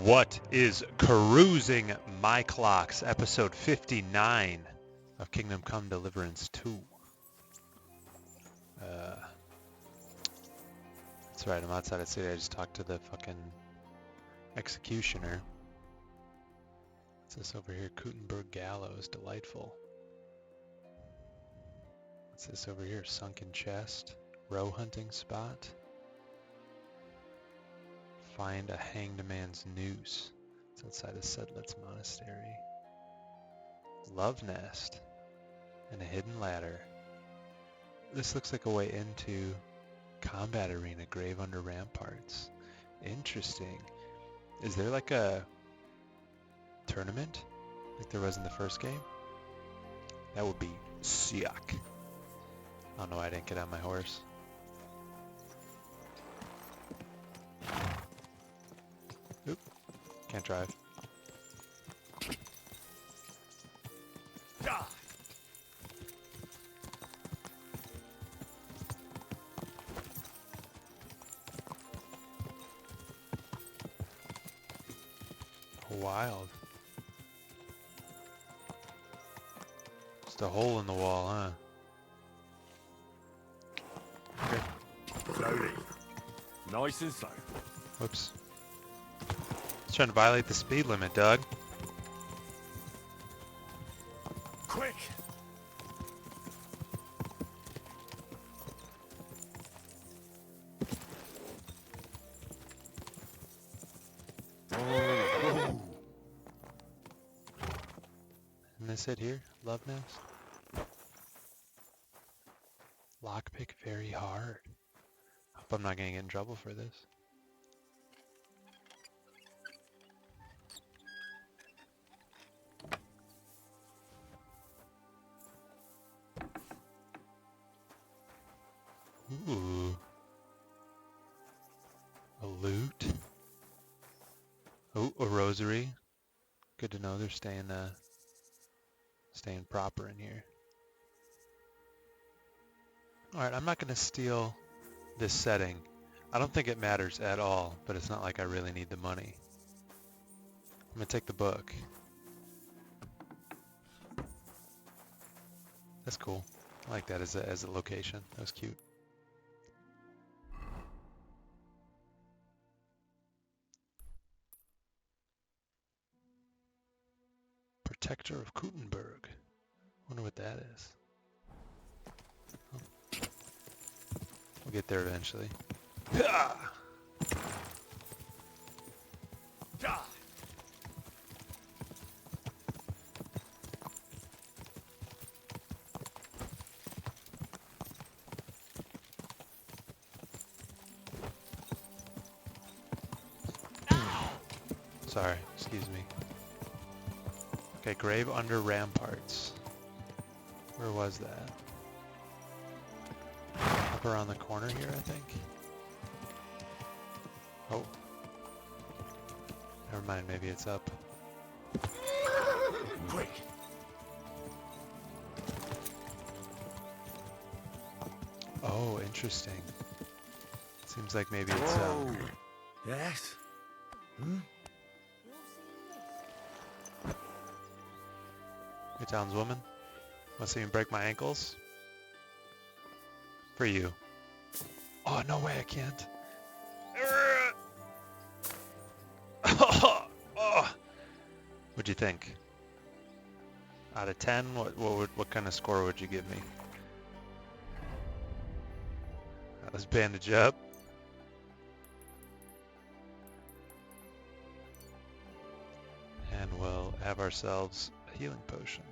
What is cruising my clocks? Episode 59 of Kingdom Come Deliverance II. That's right, I'm outside of city. I just talked to the fucking executioner. What's this over here? Gutenberg Gallows. Delightful. What's this over here? Sunken chest. Row hunting spot. Find a hanged man's noose. It's outside of Sedlitz Monastery. Love nest. And a hidden ladder. This looks like a way into combat arena, grave under ramparts. Interesting. Is there like a tournament like there was in the first game? That would be sick. I don't know why I didn't get on my horse. Oop, can't drive. Wild. Just a hole in the wall, huh? Okay. Slowly. Nice and slow. Whoops. I was trying to violate the speed limit, Doug. Quick! And this it here? Love nest? Lockpick very hard. Hope I'm not gonna get in trouble for this. Ooh. A loot. Oh, a rosary. Good to know they're staying proper in here. Alright, I'm not going to steal this setting. I don't think it matters at all, but it's not like I really need the money. I'm going to take the book. That's cool. I like that as a location. That was cute. Protector of Gutenberg. Wonder what that is. Oh. We'll get there eventually. Sorry, excuse me. Okay, grave under ramparts. Where was that? Up around the corner here, I think. Oh. Never mind, maybe it's up. Quick! Oh, interesting. Seems like maybe it's Yes? Good townswoman. Want to see me break my ankles? For you. Oh, no way, I can't. What'd you think? Out of 10, what kind of score would you give me? Let's bandage up. And we'll have ourselves a healing potion.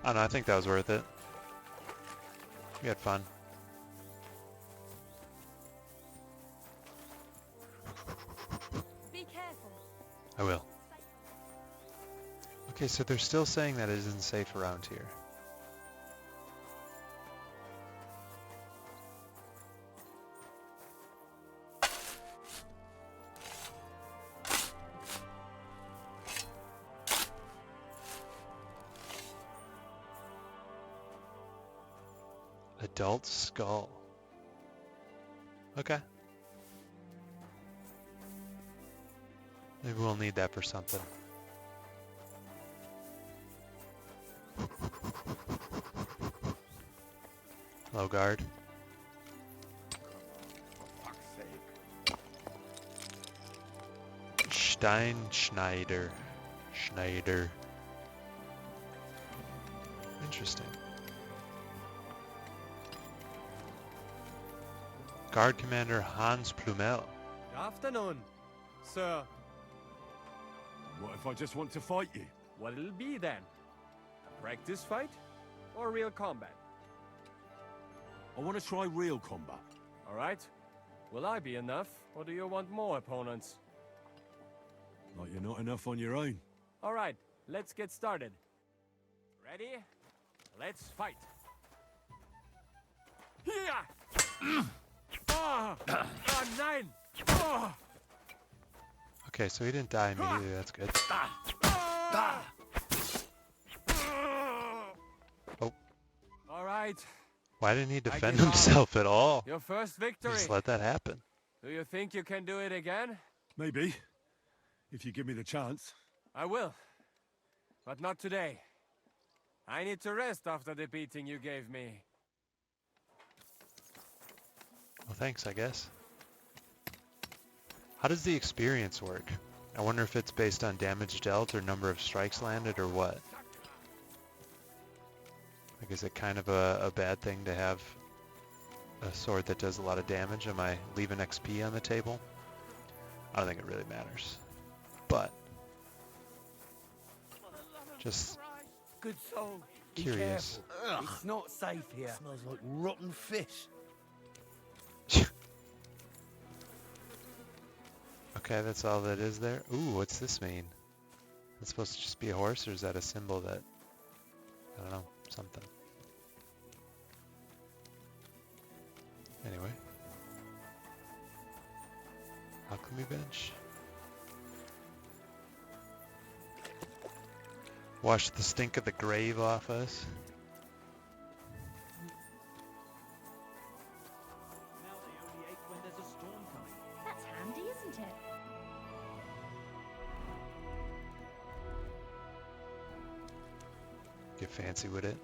I don't know, I think that was worth it. We had fun. Be careful. I will. Okay, so they're still saying that it isn't safe around here. Adult skull. Okay. Maybe we'll need that for something. Low guard. For fuck's sake. Schneider. Schneider. Interesting. Guard Commander Hans Plumel. Afternoon, sir. What if I just want to fight you? What it'll be then? A practice fight? Or real combat? I want to try real combat. Alright. Will I be enough, or do you want more opponents? Like you're not enough on your own. Alright, let's get started. Ready? Let's fight. Here! Nine! Okay, so he didn't die immediately. That's good. Oh. Alright, Why didn't he defend give up. himself at all? your first He victory. just let that happen. Do you think you can do it again? Maybe. If you give me the chance. I will. But not today. I need to rest after the beating you gave me. Well, thanks, I guess. How does the experience work? I wonder if it's based on damage dealt or number of strikes landed or what. Like, is it kind of a bad thing to have a sword that does a lot of damage? Am I leaving XP on the table? I don't think it really matters. But, just Good soul. Be curious. careful. It's not safe here. Smells like rotten fish. Okay, that's all that is there. Ooh, what's this mean? It's supposed to just be a horse, or is that a symbol that... I don't know, something. Anyway. Alchemy bench. Wash the stink of the grave off us. Now they only ache when there's a storm coming. That's handy, isn't it? Get fancy with it.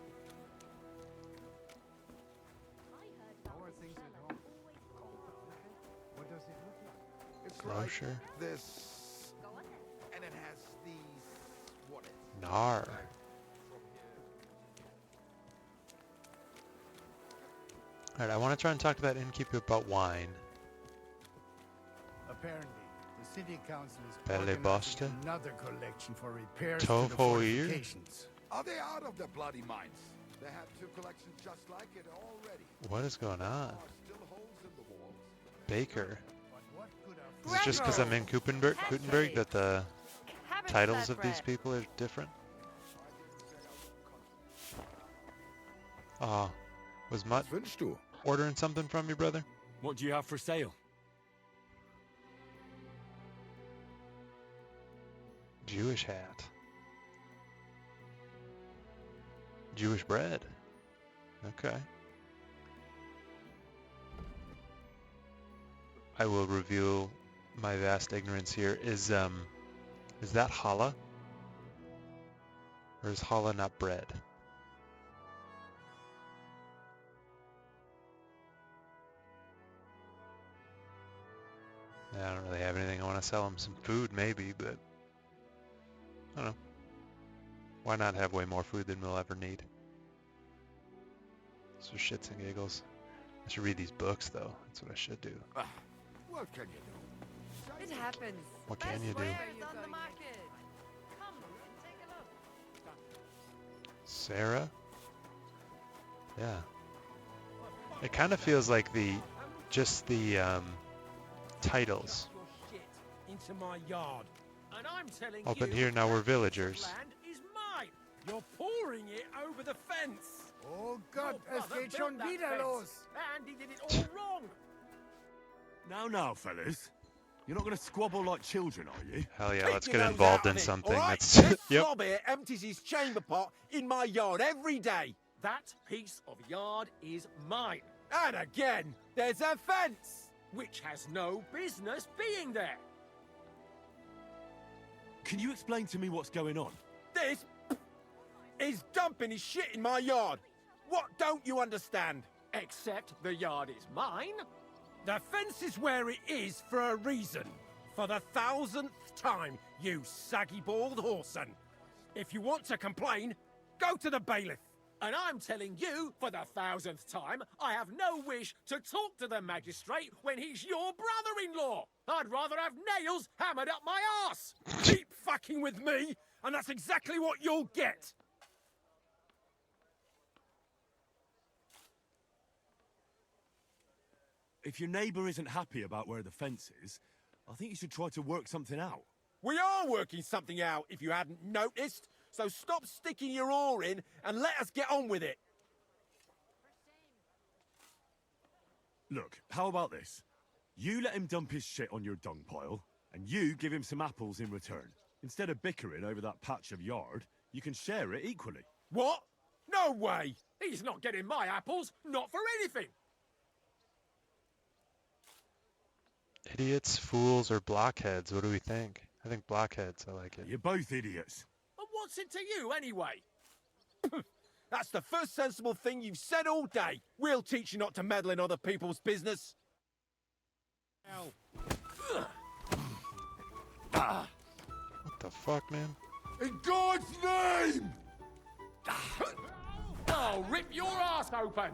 What does it look like? It's Grocer. like this, and it has these. What is? Nar. Alright, I want to try and talk to that innkeeper about wine. Apparently, the city council is Belle organizing Bosta? another collection for repairs to the Tohoir? fortifications. Are they out of the bloody mines? They have two collections just like it already. What is going on? There are still holes in the walls. Baker. But what could Is it just because I'm in Gutenberg that the Cabbage titles of these bread. people are different? Oh, was Mutt Wünschst du? ordering something from you, brother? What do you have for sale? Jewish hat. Jewish bread. Okay. I will reveal my vast ignorance here. Is that challah? Or is challah not bread? I don't really have anything. I want to sell him some food maybe, but I don't know. Why not have way more food than we'll ever need? So shits and giggles. I should read these books though. That's what I should do. What can you do? It happens. What can Best you do? wares on the market. Come and take a look. Sarah? Yeah. It kind of feels like just the titles. Your shit into my yard. And I'm telling Open you, here, now we're that villagers. piece of land is mine. You're pouring it over the fence. Oh Gott, Your es brother geht built schon that wieder fence, los. And he did it all wrong. Now, fellas. You're not going to squabble like children, are you? Hell yeah, Keep let's your get nose involved out in of it, something. all right? That's This yep. slob here empties his chamber pot in my yard every day. That piece of yard is mine. And again, there's a fence, which has no business being there. Can you explain to me what's going on? This is dumping his shit in my yard. What don't you understand? Except the yard is mine. The fence is where it is for a reason. For the 1000th time, you saggy-bald whoreson. If you want to complain, go to the bailiff. And I'm telling you, for the 1000th time, I have no wish to talk to the magistrate when he's your brother-in-law. I'd rather have nails hammered up my arse. Keep fucking with me, and that's exactly what you'll get. If your neighbour isn't happy about where the fence is, I think you should try to work something out. We are working something out, if you hadn't noticed. So stop sticking your oar in and let us get on with it. Look, how about this? You let him dump his shit on your dung pile, and you give him some apples in return. Instead of bickering over that patch of yard, you can share it equally. What? No way! He's not getting my apples, not for anything! Idiots, fools, or blockheads? What do we think? I think blockheads. I like it. You're both idiots. And what's it to you, anyway? That's the first sensible thing you've said all day. We'll teach you not to meddle in other people's business. What the fuck, man? In God's name! I'll rip your ass open!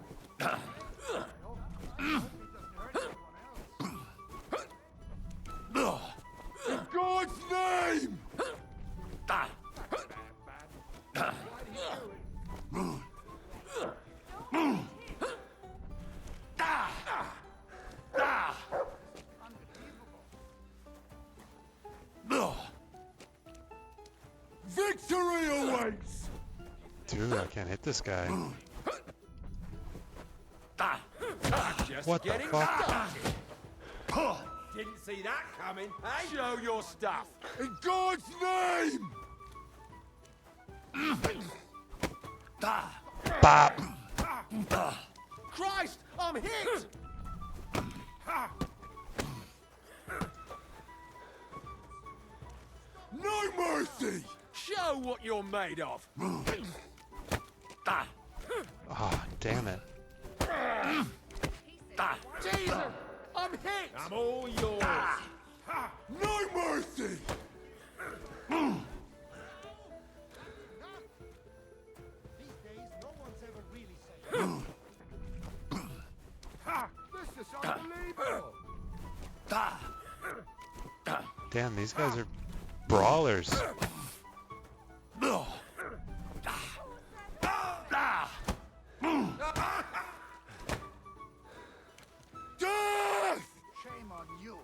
In God's name! Victory awaits! Dude, I can't hit this guy. Just What the getting fuck? started. Didn't see that coming, eh? Show your stuff. In God's name! Bop! Christ, I'm hit! No mercy! Show what you're made of. Oh, damn it. Jesus! I'm hit! I'm all yours! No mercy! These days, no one's ever really safe. This is unbelievable. Damn, these guys are brawlers. Death! Shame on you.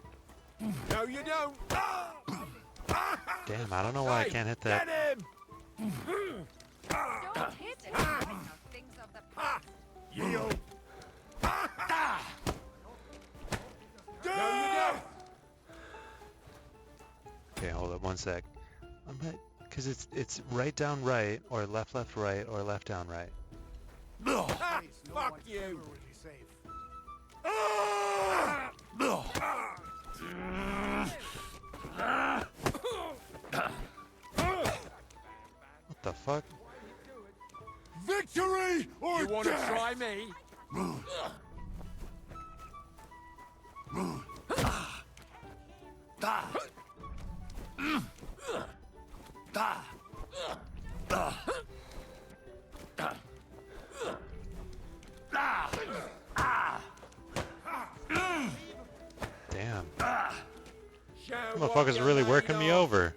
No, you don't. Damn, I don't know why I can't hit that. Get him! Don't hit it. Things of the past. You! No, you don't. Okay, hold up one sec. I'm not, cause it's right down right, or left left right, or left down right. Ah, Please, no fuck one's you! ever really safe. What the fuck? Victory or You want to death! try me? Damn. Show what Motherfuckers you're really made working me of. over.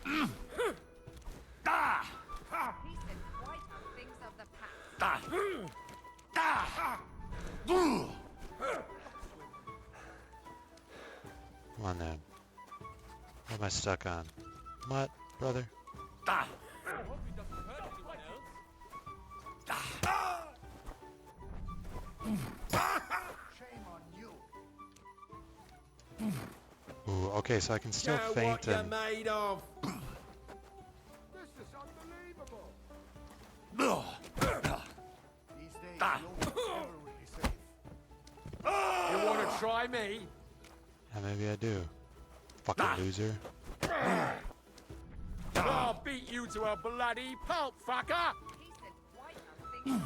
He said quite things of the past. Come on then. What am I stuck on? What, brother? Shame on you. Ooh, okay, so I can still Show feint what you're and... made of. This is unbelievable. These days, no one's ever really safe. You want to try me? maybe I do. Fucking loser. I'll beat you to a bloody pulp, fucker! He said quite a thing.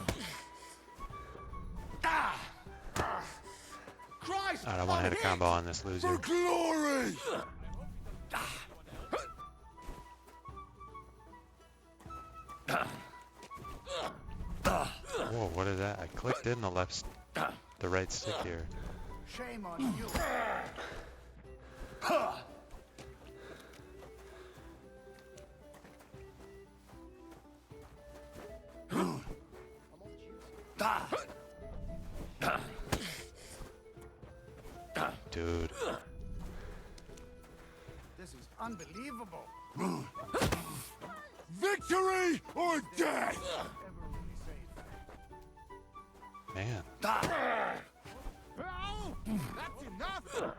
Christ! Alright, I want to hit a combo on this loser. For glory! Whoa, what is that? I clicked in the right stick here. Shame on you. Dude. This is unbelievable. Victory or death! Man. That's enough!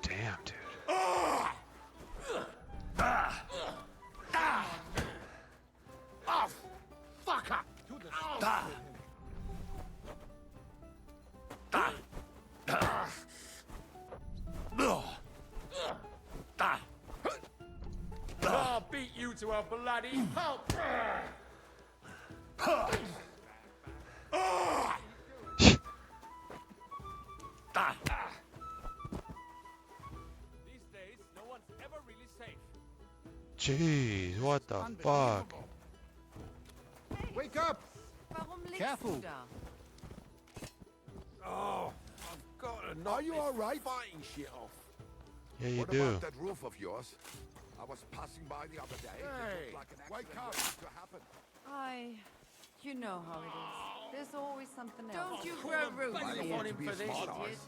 Damn, dude. Oh, fucker! I'll beat you to a bloody pulp! These days, no one's ever really safe. Jeez, what the fuck? Wake up! Warum liegst Careful. du da? Oh, I've got to knock Are you this all right? fighting shit off. Yeah, you What do. about that roof of yours? I was passing by the other day. Hey, It looked like an wake accident up. waiting to happen. You know how it is. There's always something else. Don't you Cool, grow rude, bang you Want him to be for a this, smart idiot. ass.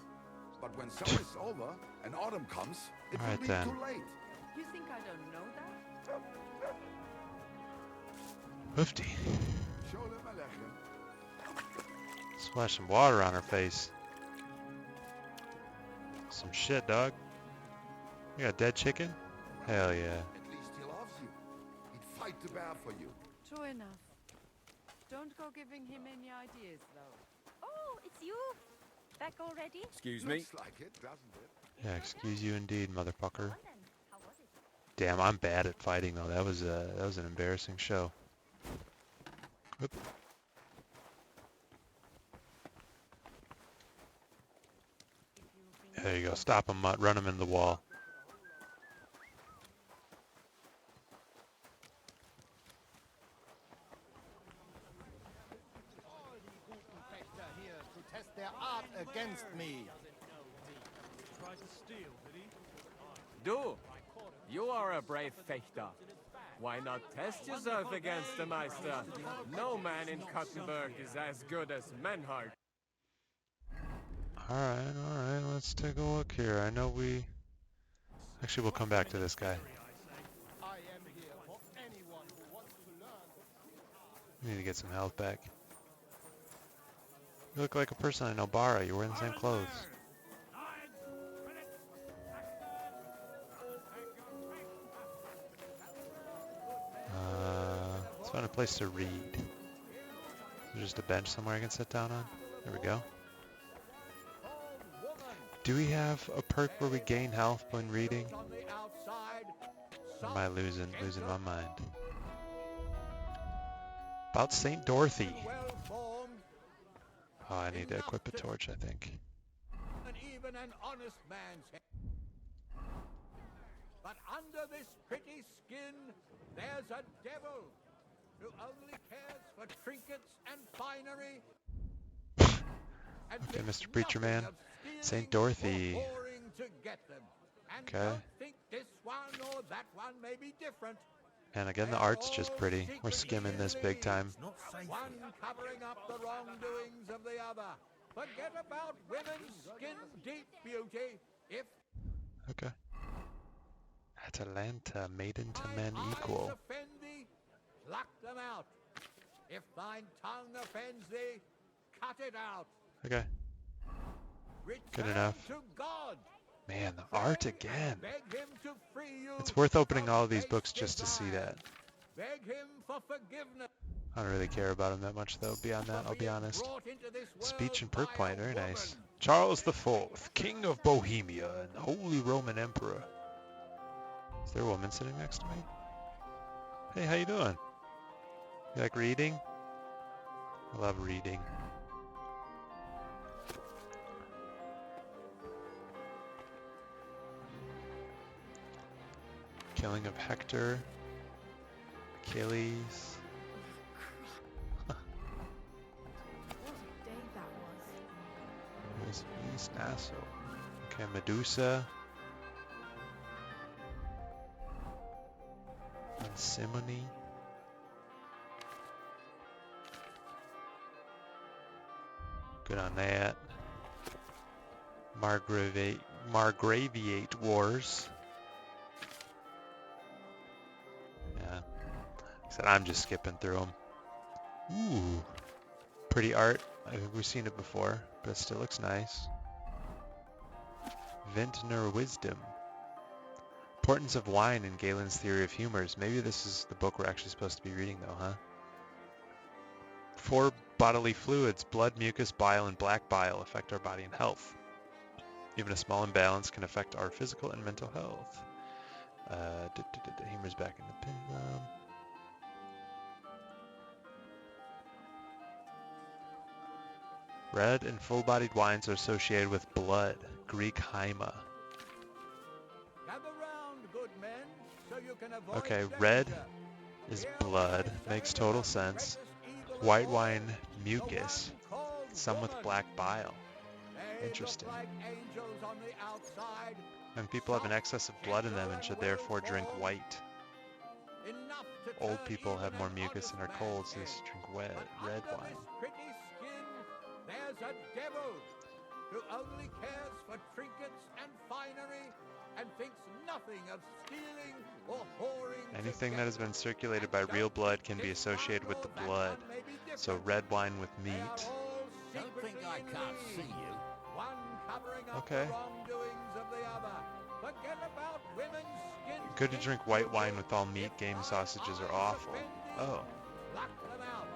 But when summer's over and autumn comes, it All right, will be then. too late. You think I don't know that? Hoofty. Show them a lechem. Splash some water on her face. Some shit, dog. You got dead chicken? Hell yeah. At least he loves you. He'd fight the bear for you. True enough. Don't go giving him any ideas, though. Oh, it's you. Back already? Excuse me. Looks like it, doesn't it? Yeah, excuse you indeed, motherfucker. Well then, how was it? Damn, I'm bad at fighting though. That was an embarrassing show. Oop. There you go. Stop him, Mutt. Run him in the wall. Here to test their art against me. Tried to steal, did he? Du, you are a brave fechter. Why not test yourself against the Meister? No man in Kuttenberg is as good as Menhart. Alright, let's take a look here. I know we... Actually, we'll come back to this guy. I am here for anyone who wants to learn. We need to get some health back. You look like a person I know, Bara. You're wearing the same clothes. Let's find a place to read. Is there just a bench somewhere I can sit down on? There we go. Do we have a perk where we gain health when reading? Or am I losing my mind? About St. Dorothy. Oh, I need to equip a torch, I think. And even an honest man's head. But under this pretty skin, there's a devil who only cares for trinkets and finery. Okay, Mr. Preacher Man. St. Dorothy. Okay. Think this one or that one may be different. And again, the art's just pretty. We're skimming this big time. One covering up the wrongdoings of the other. Forget about women's skin-deep beauty. If Okay. Atalanta, maiden to men eyes equal. offend thee, pluck them out. If thine tongue offends thee, cut it out. Okay. Return enough. to God. Man, the art again. Beg him to free you It's worth opening from all of these base books just to see desire. that. Beg him for forgiveness. I don't really care about him that much, though, beyond that, I'll be honest. Speech and perk point, very nice. Charles IV, King of Bohemia and the Holy Roman Emperor. Is there a woman sitting next to me? Hey, how you doing? You like reading? I love reading. Killing of Hector. Achilles. Where's East Nassau? Okay, Medusa. And Simony. Good on that. Margraviate Wars. Yeah. Like I said, I'm just skipping through them. Ooh. Pretty art. I think we've seen it before, but it still looks nice. Vintner Wisdom. Importance of wine in Galen's Theory of Humors. Maybe this is the book we're actually supposed to be reading, though, huh? 4 bodily fluids, blood, mucus, bile, and black bile, affect our body and health. Even a small imbalance can affect our physical and mental health. Humor's back in the pendulum. Red and full-bodied wines are associated with blood. Greek Haima. Okay, red is blood. Makes total sense. White wine, mucus. Some with black bile. Interesting. Young people have an excess of blood in them and should therefore drink white. Old people have more mucus and are cold, so they should drink red wine. There's a devil who only cares for trinkets and finery and thinks nothing of stealing or whoring. Anything that has been circulated by real blood can be associated with the blood. So red wine with meat. Don't think I can't see you. One covering up Okay. the wrongdoings of the other. Forget about women's skin. Good to drink white wine with all meat. Game sausages are awful. Oh. Pluck them out.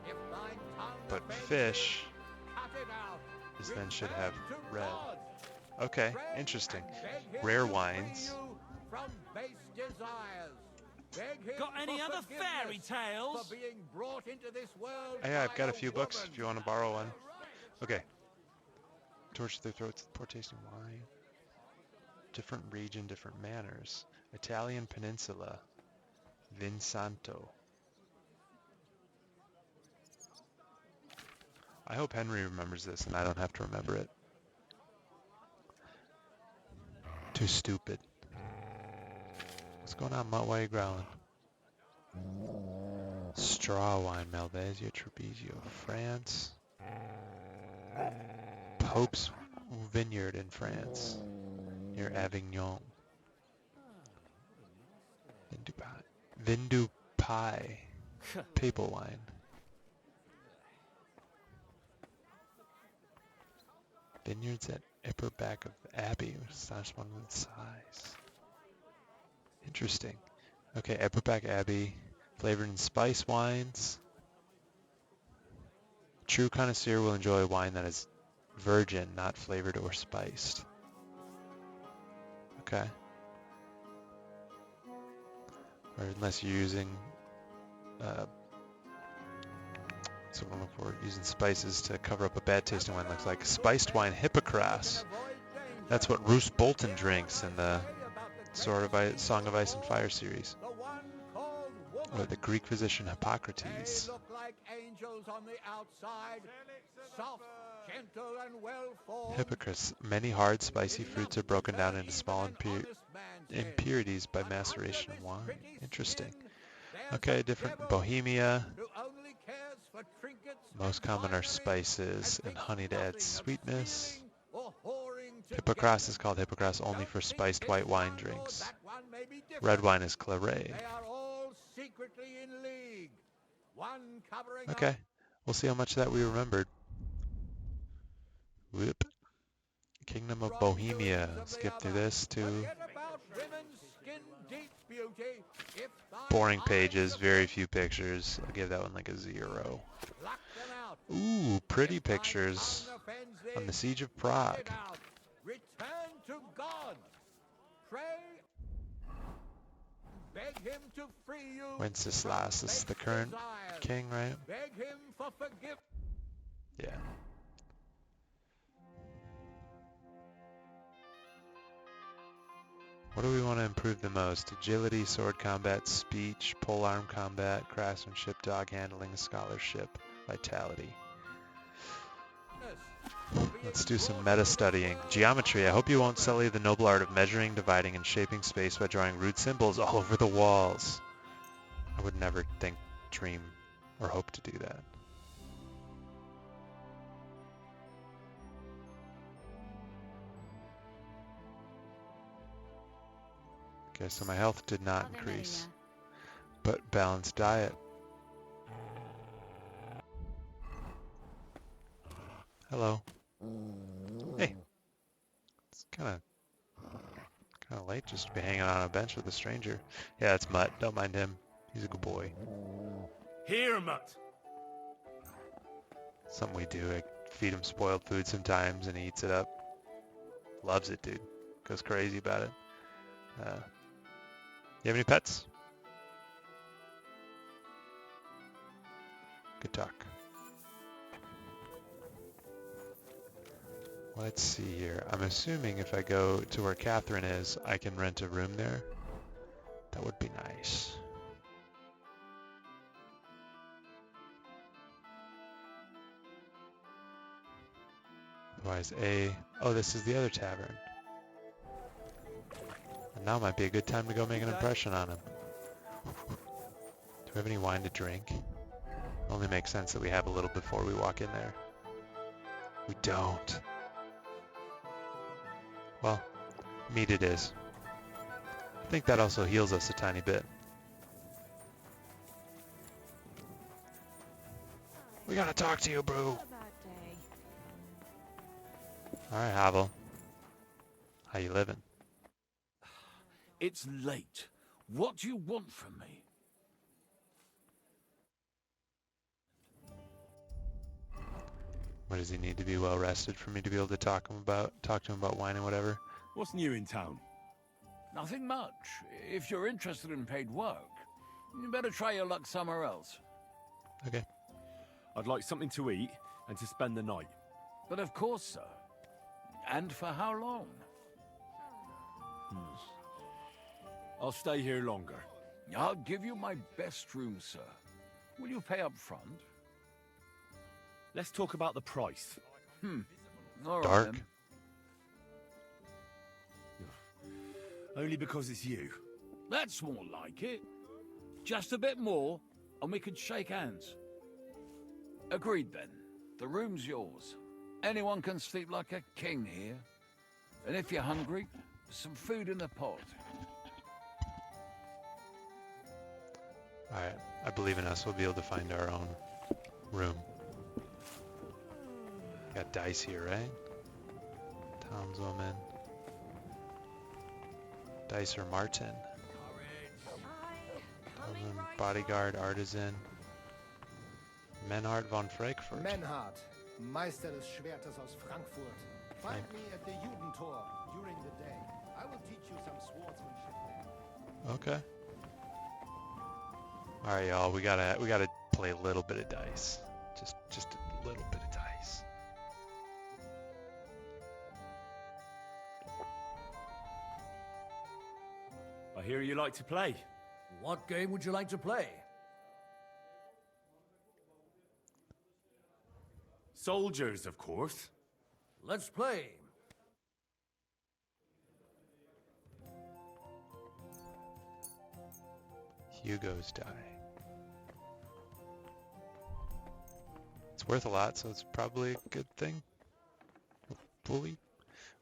If thine tongue But offends fish thee, cut it out. is then should have Return to red. God. Okay, Pray interesting. and beg him Rare to free wines. you from base desires. Beg him Got any for other fairy forgiveness tales? for being brought into this world Yeah, I've by got a few books woman. if you want to borrow one. Okay. Torture their throats with poor tasting wine. Different region, different manners. Italian Peninsula. Vinsanto. I hope Henry remembers this and I don't have to remember it. Too stupid. What's going on, Mutt? Why are you growling? Straw wine, Malvasia, Trebizio, France. Pope's Vineyard in France, near Avignon. Vindupai, papal wine. Vineyards at Ipperback of Abbey, astonishment with size. Interesting. Okay, Ipperback Abbey, flavored in spice wines. True connoisseur will enjoy wine that is virgin, not flavored or spiced. Okay. Or unless you're using, so I'm looking for using spices to cover up a bad tasting wine. Looks like spiced wine, Hippocras. That's what Roose Bolton drinks in the Song of Ice and Fire series. Or the Greek physician Hippocrates. Look like angels on the outside, soft, gentle, and well-formed. Hippocras. Many hard, spicy fruits are broken down into small impurities by maceration in wine. Interesting. Okay, different Bohemia. Most common are spices and honey to add sweetness. Hippocras is called Hippocras only for spiced white wine drinks. Red wine is Claret. Okay, we'll see how much of that we remembered. Whoop. Kingdom of Bohemia. Skip through this too. Forget about women's skin deep beauty If thine Boring eyes pages, of very few pictures. I'll give that one like a 0. pluck them out. Ooh, pretty If thine pictures tongue offends on thee, the Siege of root Prague. it out. Return to God. Pray. Beg him to free you. Wenceslas from is the base current desires. king, right? Beg him for forgiveness. Yeah. What do we want to improve the most? Agility, sword combat, speech, polearm combat, craftsmanship, dog handling, scholarship, vitality. Let's do some meta studying. Geometry. I hope you won't sully the noble art of measuring, dividing, and shaping space by drawing rude symbols all over the walls. I would never think, dream, or hope to do that. Okay, so my health did not increase, but balanced diet. Hello. Hey. It's kind of late just to be hanging on a bench with a stranger. Yeah, it's Mutt. Don't mind him. He's a good boy. Here, Mutt. Something we do. I feed him spoiled food sometimes, and he eats it up. Loves it, dude. Goes crazy about it. You have any pets? Good talk. Let's see here. I'm assuming if I go to where Catherine is, I can rent a room there. That would be nice. Otherwise, oh, this is the other tavern. And now might be a good time to go make an impression on him. Do we have any wine to drink? Only makes sense that we have a little before we walk in there. We don't. Well, meat it is. I think that also heals us a tiny bit. We gotta talk to you, bro. Alright, Havel. How you living? It's late. What do you want from me? What does he need to be well rested for me to be able to talk to him about wine and whatever? What's new in town? Nothing much. If you're interested in paid work, you better try your luck somewhere else. Okay. I'd like something to eat and to spend the night. But of course, sir. And for how long? I'll stay here longer. I'll give you my best room, sir. Will you pay up front? Let's talk about the price. All right, Dark. then. Only because it's you. That's more like it. Just a bit more, and we could shake hands. Agreed, then. The room's yours. Anyone can sleep like a king here. And if you're hungry, some food in the pot. Alright, I believe in us. We'll be able to find our own room. Got dice here, right? Townswoman. Dicer Martin. Bodyguard, artisan. Menhard von Frankfurt. Menhard, Meister des Schwertes aus Frankfurt. Find me at the Judentor during the day. I will teach you some swordsmanship there. Okay. All right, y'all. We gotta play a little bit of dice. Just a little bit of dice. I hear you like to play. What game would you like to play? Soldiers, of course. Let's play. Hugo's die. It's worth a lot, so it's probably a good thing. Hopefully.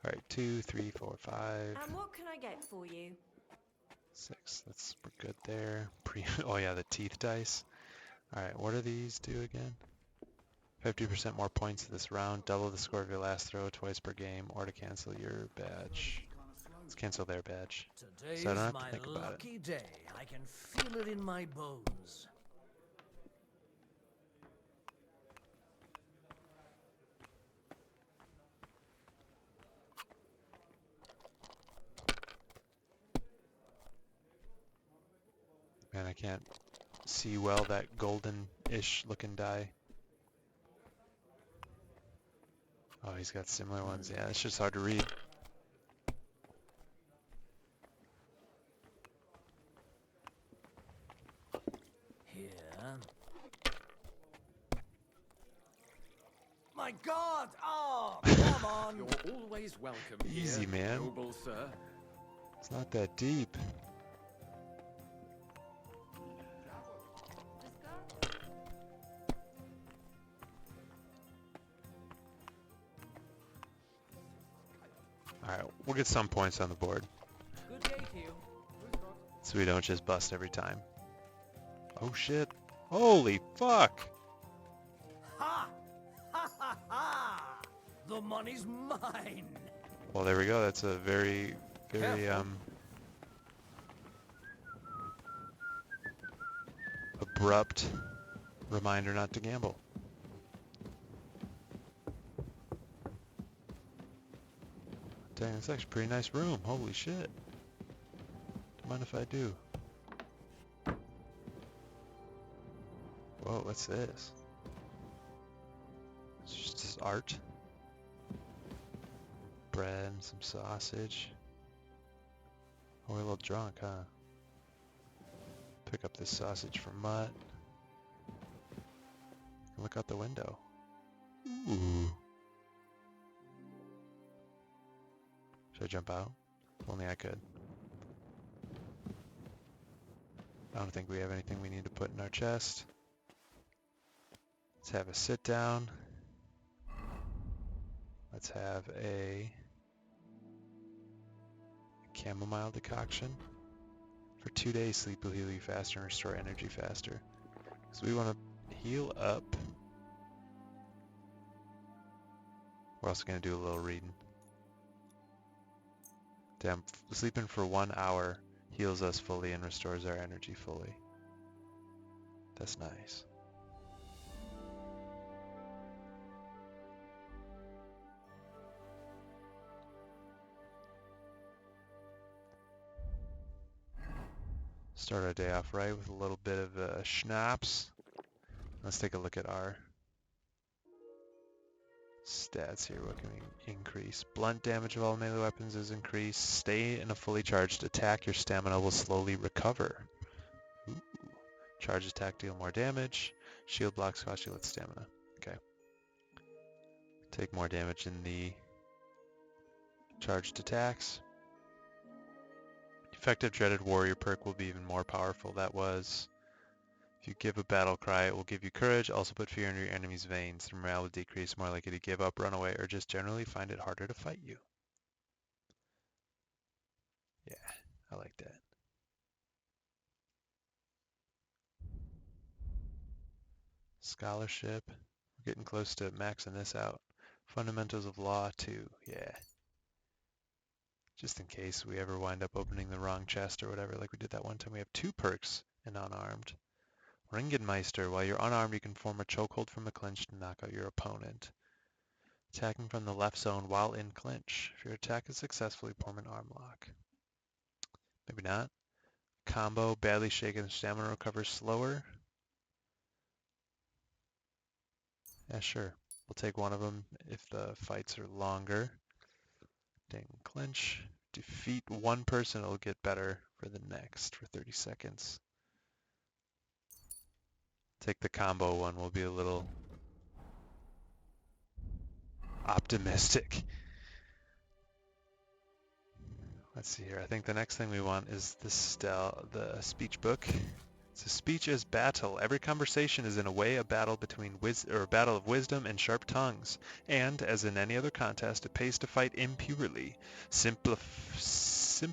Alright, 2, 3, 4, 5. And what can I get for you? 6. We're good there. Oh yeah, the teeth dice. Alright, what do these do again? 50% more points this round, double the score of your last throw twice per game, or to cancel your badge. Let's cancel their badge. Today So I don't is have to my think about it. lucky day. I can feel it in my bones. Man, I can't see well that golden-ish looking dye. Oh, he's got similar ones. Yeah, it's just hard to read. Here. My God! Oh, come on! You're always welcome Easy, here, man. noble sir. It's not that deep. Alright, we'll get some points on the board. Good day to you. So we don't just bust every time. Oh shit. Holy fuck! Ha! Ha ha ha! The money's mine! Well, there we go. That's a very, very, abrupt reminder not to gamble. Dang, it's actually a pretty nice room. Holy shit. Don't mind if I do. Whoa, what's this? It's just art. Bread and some sausage. Oh, we're a little drunk, huh? Pick up this sausage for Mutt. Look out the window. Ooh. Should I jump out? If only I could. I don't think we have anything we need to put in our chest. Let's have a sit down. Let's have a chamomile decoction. For 2 days, sleep will heal you faster and restore energy faster. So we want to heal up. We're also going to do a little reading. Damn, sleeping for 1 hour heals us fully and restores our energy fully. That's nice. Start our day off right with a little bit of schnapps. Let's take a look at our stats here. What can we increase? Blunt damage of all melee weapons is increased. Stay in a fully charged attack. Your stamina will slowly recover. Ooh. Charge attack, deal more damage. Shield blocks cost you less stamina. Okay. Take more damage in the charged attacks. Effective Dreaded Warrior perk will be even more powerful. That was, if you give a battle cry, it will give you courage. Also put fear in your enemy's veins. The morale will decrease, more likely to give up, run away, or just generally find it harder to fight you. Yeah, I like that. Scholarship. We're getting close to maxing this out. Fundamentals of Law 2. Yeah. Just in case we ever wind up opening the wrong chest or whatever, like we did that one time. We have 2 perks in unarmed. Ringenmeister. While you're unarmed, you can form a chokehold from a clinch to knock out your opponent. Attacking from the left zone while in clinch. If your attack is successful, you form an arm lock. Maybe not. Combo. Badly shaken. Stamina recovers slower. Yeah, sure. We'll take one of them if the fights are longer. Ding, clinch. Defeat one person, it'll get better for the next for 30 seconds. Take the combo one, we'll be a little optimistic. Let's see here. I think the next thing we want is the speech book. It's a speech as battle. Every conversation is in a way a battle between a battle of wisdom and sharp tongues. And, as in any other contest, it pays to fight impurely. Simplify.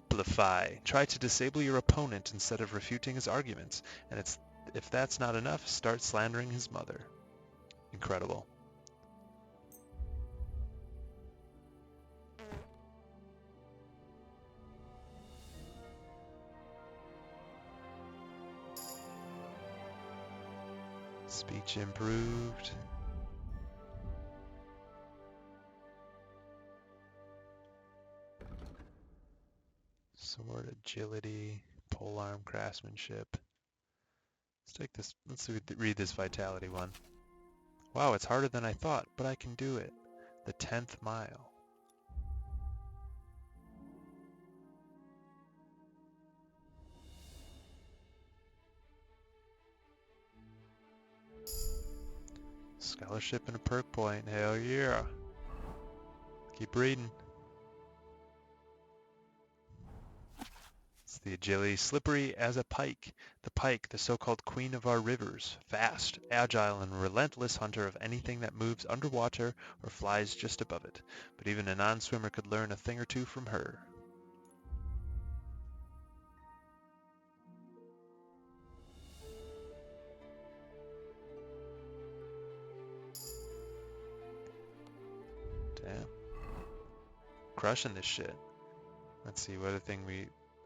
Try to disable your opponent instead of refuting his arguments. And if that's not enough, start slandering his mother. Incredible. Speech improved. Sword agility, polearm craftsmanship. Let's take this. Let's read this vitality one. Wow, it's harder than I thought, but I can do it. The 10th mile. Scholarship and a perk point. Hell yeah. Keep reading. It's the agility. Slippery as a pike. The pike, the so-called queen of our rivers. Fast, agile, and relentless hunter of anything that moves underwater or flies just above it. But even a non-swimmer could learn a thing or two from her. Damn. Crushing this shit. Let's see, what other thing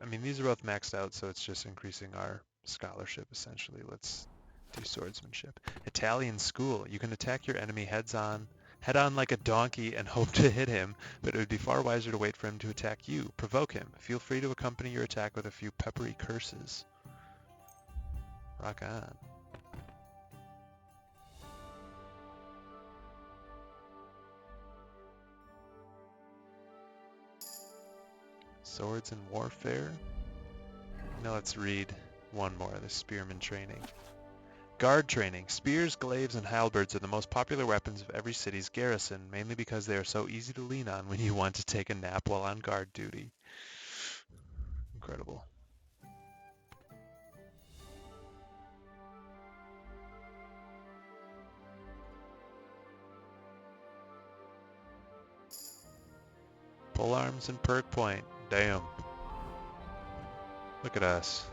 I mean, these are both maxed out, so it's just increasing our scholarship, essentially. Let's do swordsmanship. Italian school. You can attack your enemy head on like a donkey and hope to hit him, but it would be far wiser to wait for him to attack you. Provoke him. Feel free to accompany your attack with a few peppery curses. Rock on. Swords and warfare. Now let's read one more, the spearman training. Guard training. Spears, glaives, and halberds are the most popular weapons of every city's garrison, mainly because they are so easy to lean on when you want to take a nap while on guard duty. Incredible. Polearms and perk point. Damn. Look at us.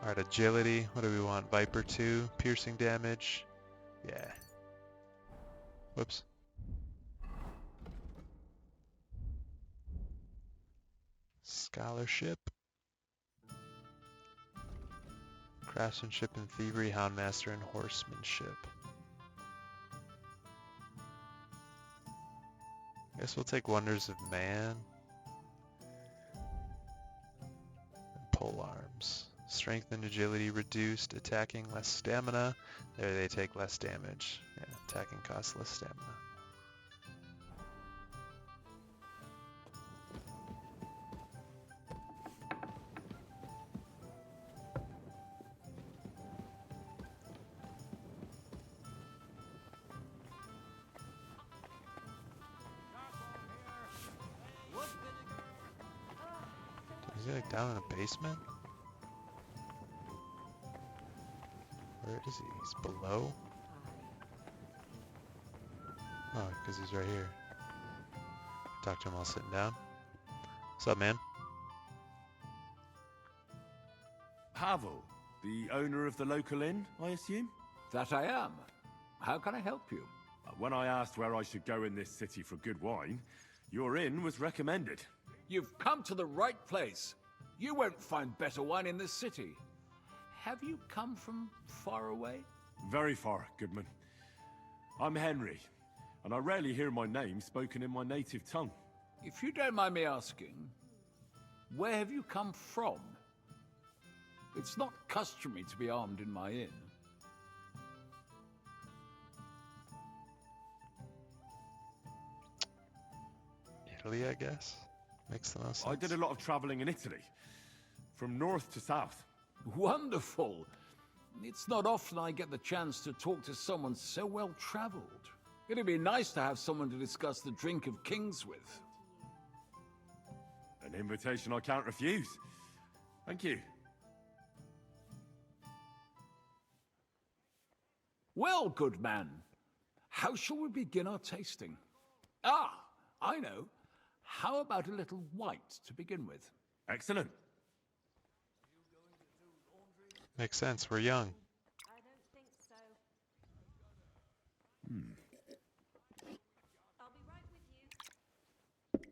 Alright, agility. What do we want? Viper 2. Piercing damage. Yeah. Whoops. Scholarship. Craftsmanship and thievery, houndmaster, and horsemanship. Guess we'll take Wonders of Man. And polearms. Strength and agility reduced, attacking less stamina. There they take less damage. Yeah, attacking costs less stamina. Is he like down in a basement? Where is he? He's below? Oh, because he's right here. Talk to him while sitting down. What's up, man? Pavel, the owner of the local inn, I assume? That I am. How can I help you? When I asked where I should go in this city for good wine, your inn was recommended. You've come to the right place. You won't find better wine in this city. Have you come from far away? Very far, Goodman. I'm Henry, and I rarely hear my name spoken in my native tongue. If you don't mind me asking, where have you come from? It's not customary to be armed in my inn. Italy, I guess? Makes the most sense. I did a lot of traveling in Italy, from north to south. Wonderful. It's not often I get the chance to talk to someone so well-traveled. It'd be nice to have someone to discuss the drink of kings with. An invitation I can't refuse. Thank you. Well, good man, how shall we begin our tasting? Ah, I know. How about a little white to begin with? Excellent. Makes sense, we're young. I don't think so. I'll be right with you.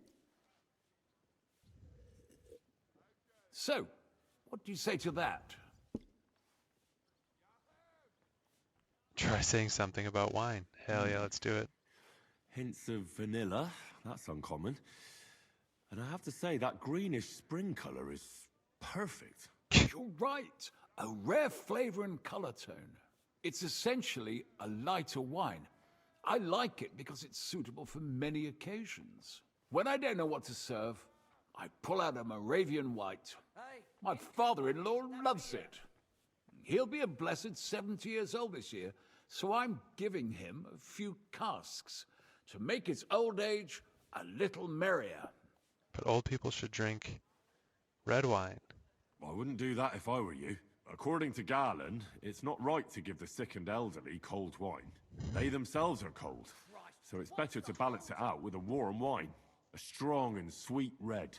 So, what do you say to that? Try saying something about wine. Hell yeah, let's do it. Hints of vanilla. That's uncommon. And I have to say, that greenish spring colour is perfect. You're right. A rare flavor and color tone. It's essentially a lighter wine. I like it because it's suitable for many occasions. When I don't know what to serve, I pull out a Moravian white. My father-in-law loves it. He'll be a blessed 70 years old this year, so I'm giving him a few casks to make his old age a little merrier. But old people should drink red wine. I wouldn't do that if I were you. According to Galen, it's not right to give the sick and elderly cold wine. They themselves are cold, so it's better to balance it out with a warm wine. A strong and sweet red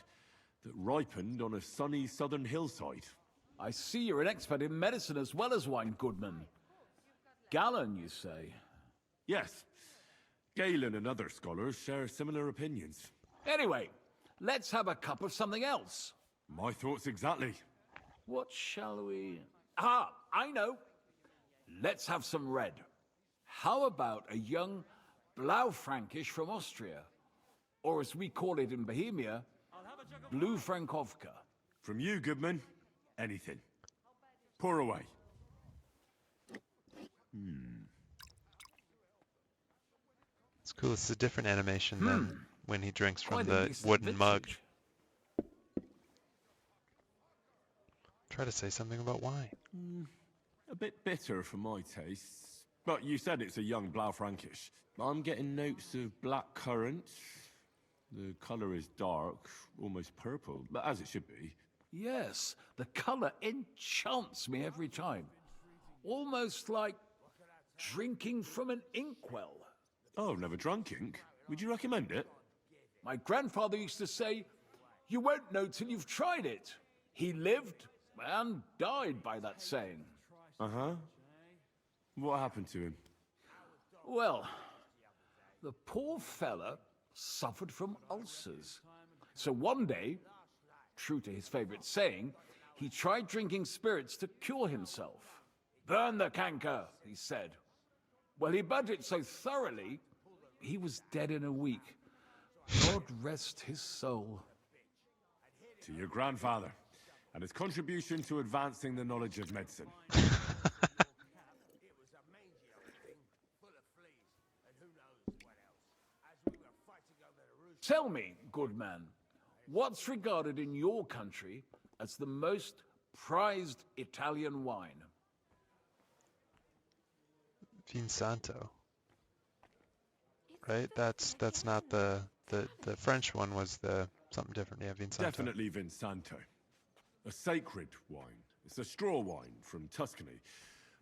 that ripened on a sunny southern hillside. I see you're an expert in medicine as well as wine, Goodman. Galen, you say? Yes. Galen and other scholars share similar opinions. Anyway, let's have a cup of something else. My thoughts exactly. What shall we... Ah, I know. Let's have some red. How about a young Blaufränkisch from Austria? Or as we call it in Bohemia, Blue Frankovka. From you, Goodman, anything. Pour away. It's cool. It's a different animation than when he drinks from Quite a the decent wooden mug. vintage. Try to say something about wine. A bit bitter for my tastes. But you said it's a young Blaufränkisch. I'm getting notes of black currant. The colour is dark, almost purple, but as it should be. Yes, the color enchants me every time. Almost like drinking from an inkwell. Oh, never drunk ink. Would you recommend it? My grandfather used to say, "You won't know till you've tried it." He lived and died by that saying. Uh-huh. What happened to him? Well, the poor fella suffered from ulcers. So one day, true to his favorite saying, he tried drinking spirits to cure himself. "Burn the canker," he said. Well, he burnt it so thoroughly, he was dead in a week. God rest his soul. To your grandfather, and his contribution to advancing the knowledge of medicine. Tell me, good man, what's regarded in your country as the most prized Italian wine? Vinsanto. Right? That's not the French one was the something different. Yeah, Vinsanto. Definitely Vinsanto. A sacred wine. It's a straw wine from Tuscany.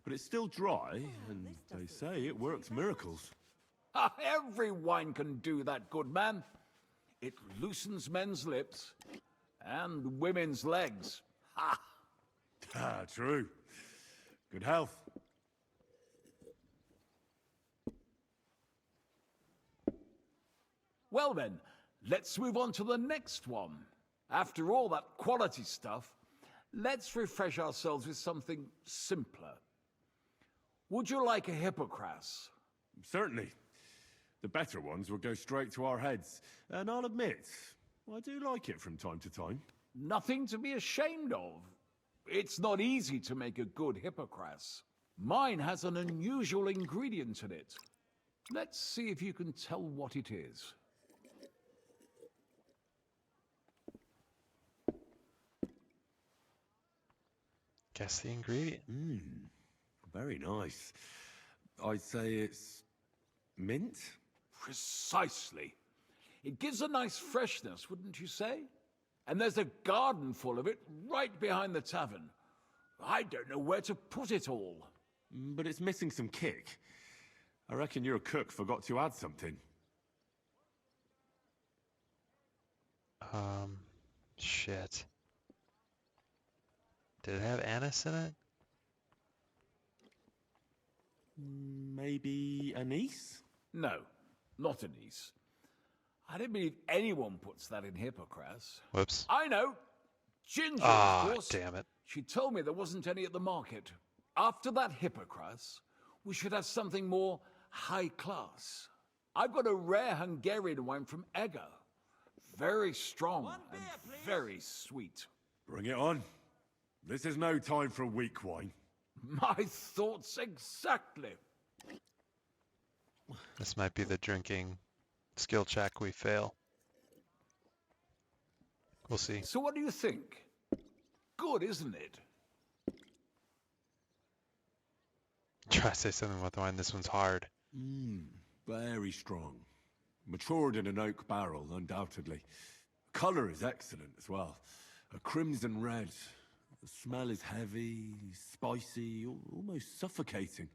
But it's still dry, and they say it works miracles. Every wine can do that, good man. It loosens men's lips and women's legs. Ha! Ah, true. Good health. Well then, let's move on to the next one. After all that quality stuff, let's refresh ourselves with something simpler. Would you like a Hippocras? Certainly. The better ones will go straight to our heads. And I'll admit, I do like it from time to time. Nothing to be ashamed of. It's not easy to make a good Hippocras. Mine has an unusual ingredient in it. Let's see if you can tell what it is. Guess the ingredient. Very nice. I'd say it's mint? Precisely. It gives a nice freshness, wouldn't you say? And there's a garden full of it right behind the tavern. I don't know where to put it all. But it's missing some kick. I reckon your cook forgot to add something. Shit. Did it have anise in it? Maybe anise? No, not anise. I don't believe anyone puts that in Hippocras. Whoops. I know. Ginger, Ah, of course. damn it. She told me there wasn't any at the market. After that Hippocras, We should have something more high class. I've got a rare Hungarian wine from Ego. Very strong and very sweet. Bring it on. This is no time for weak wine. My thoughts exactly. This might be the drinking skill check we fail. We'll see. So what do you think? Good, isn't it? Try to say something about the wine. This one's hard. Very strong. Matured in an oak barrel, undoubtedly. Colour is excellent as well. A crimson red. The smell is heavy, spicy, almost suffocating.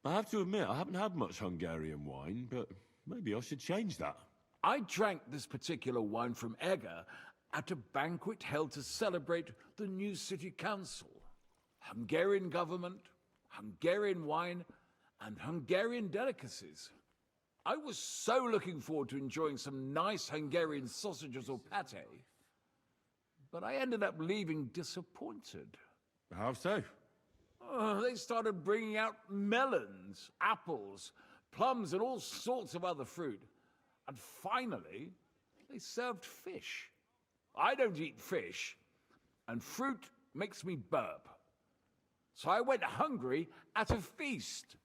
I have to admit, I haven't had much Hungarian wine, but maybe I should change that. I drank this particular wine from Ego at a banquet held to celebrate the new city council. Hungarian government, Hungarian wine, and Hungarian delicacies. I was so looking forward to enjoying some nice Hungarian sausages or pate, but I ended up leaving disappointed. How so? They started bringing out melons, apples, plums, and all sorts of other fruit. And finally, they served fish. I don't eat fish, and fruit makes me burp. So I went hungry at a feast.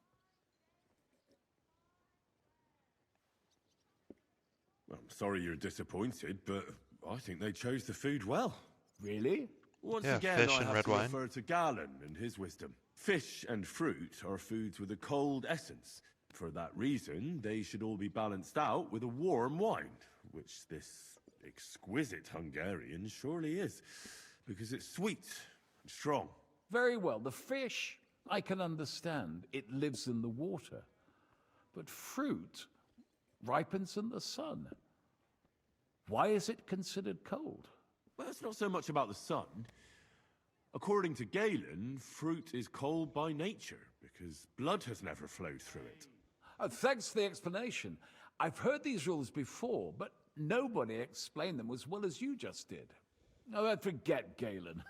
I'm sorry you're disappointed, but I think they chose the food well. Really? Once Yeah, again, fish I and have red to wine. refer to Galen and his wisdom. Fish and fruit are foods with a cold essence. For that reason, they should all be balanced out with a warm wine, which this exquisite Hungarian surely is, because it's sweet and strong. Very well. The fish, I can understand. It lives in the water. But fruit ripens in the sun. Why is it considered cold? Well, it's not so much about the sun. According to Galen, fruit is cold by nature, because blood has never flowed through it. Thanks for the explanation. I've heard these rules before, but nobody explained them as well as you just did. No, forget Galen.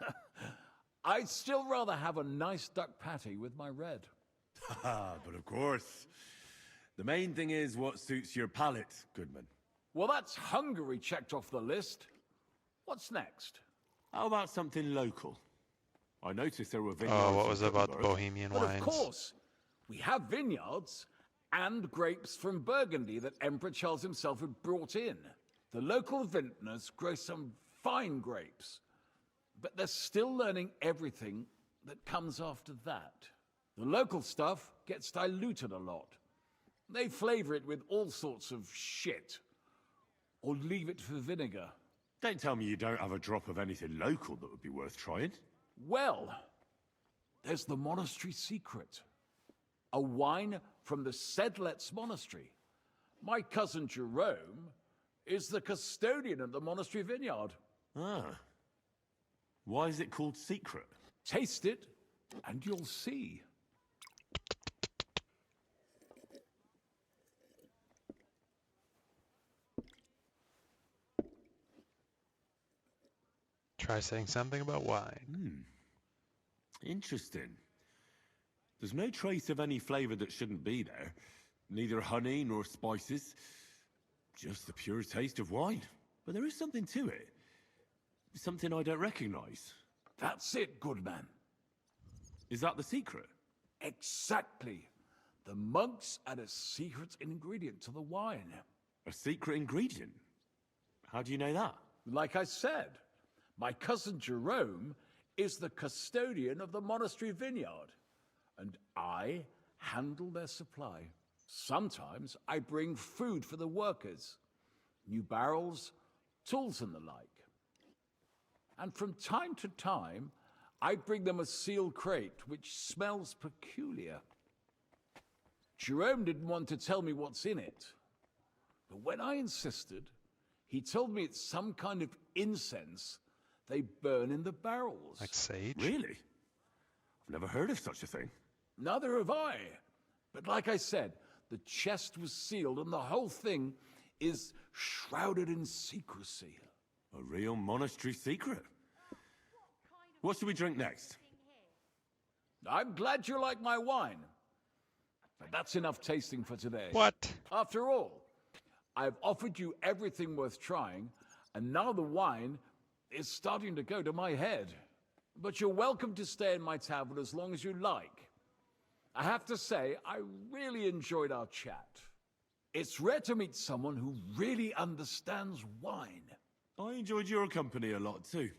I'd still rather have a nice duck patty with my red. But of course, the main thing is what suits your palate, Goodman. Well, that's Hungary checked off the list. What's next? How about something local? I noticed there were vineyards. Oh, what in was it about the Gothenburg. Bohemian But wines? of course, we have vineyards and grapes from Burgundy that Emperor Charles himself had brought in. The local vintners grow some fine grapes, but they're still learning everything that comes after that. The local stuff gets diluted a lot. They flavor it with all sorts of shit, or leave it for vinegar. Don't tell me you don't have a drop of anything local that would be worth trying. Well, there's the monastery secret. A wine from the Sedlets Monastery. My cousin Jerome is the custodian of the monastery vineyard. Ah. Why is it called secret? Taste it, and you'll see. Try saying something about wine. Interesting. There's no trace of any flavor that shouldn't be there. Neither honey nor spices. Just the pure taste of wine. But there is something to it. Something I don't recognize. That's it, good man. Is that the secret? Exactly. The monks add a secret ingredient to the wine. A secret ingredient? How do you know that? Like I said, my cousin Jerome is the custodian of the monastery vineyard, and I handle their supply. Sometimes I bring food for the workers, new barrels, tools and the like. And from time to time, I bring them a sealed crate which smells peculiar. Jerome didn't want to tell me what's in it, but when I insisted, he told me it's some kind of incense they burn in the barrels. Like sage? Really? I've never heard of such a thing. Neither have I. But like I said, the chest was sealed and the whole thing is shrouded in secrecy. A real monastery secret. What should we drink next? I'm glad you like my wine. But that's enough tasting for today. What? After all, I've offered you everything worth trying, and now the wine is starting to go to my head. But you're welcome to stay in my tavern as long as you like. I have to say, I really enjoyed our chat. It's rare to meet someone who really understands wine. I enjoyed your company a lot too.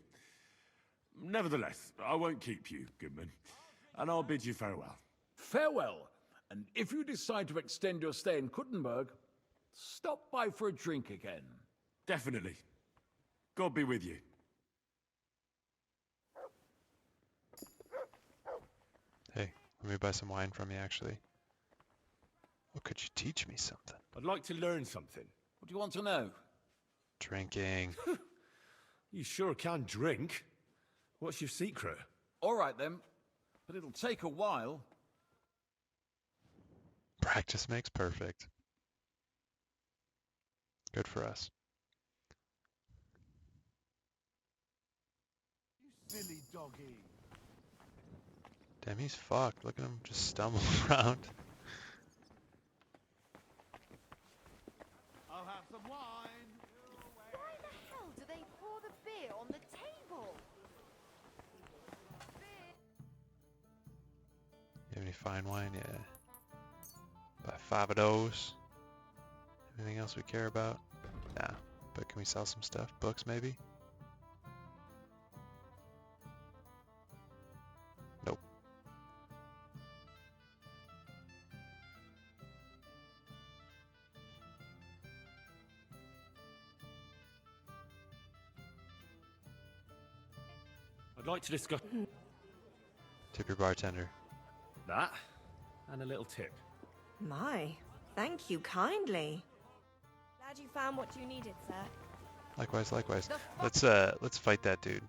Nevertheless, I won't keep you, Goodman, and I'll bid you farewell. Farewell, and if you decide to extend your stay in Kuttenberg, stop by for a drink again. Definitely. God be with you. Hey, let me buy some wine from you, actually. Oh, could you teach me something? I'd like to learn something. What do you want to know? Drinking. You sure can drink. What's your secret? All right then, but it'll take a while. Practice makes perfect. Good for us. You silly doggy. Damn, he's fucked. Look at him just stumble around. I'll have some wine. Why the hell do they pour the beer on the table? You have any fine wine? Yeah. Buy 5 of those. Anything else we care about? Nah. But can we sell some stuff? Books, maybe? Nope. I'd like to discuss Tip your bartender. that and a little tip. My, thank you kindly. Glad you found what you needed, sir. Likewise, likewise. Let's fight that dude.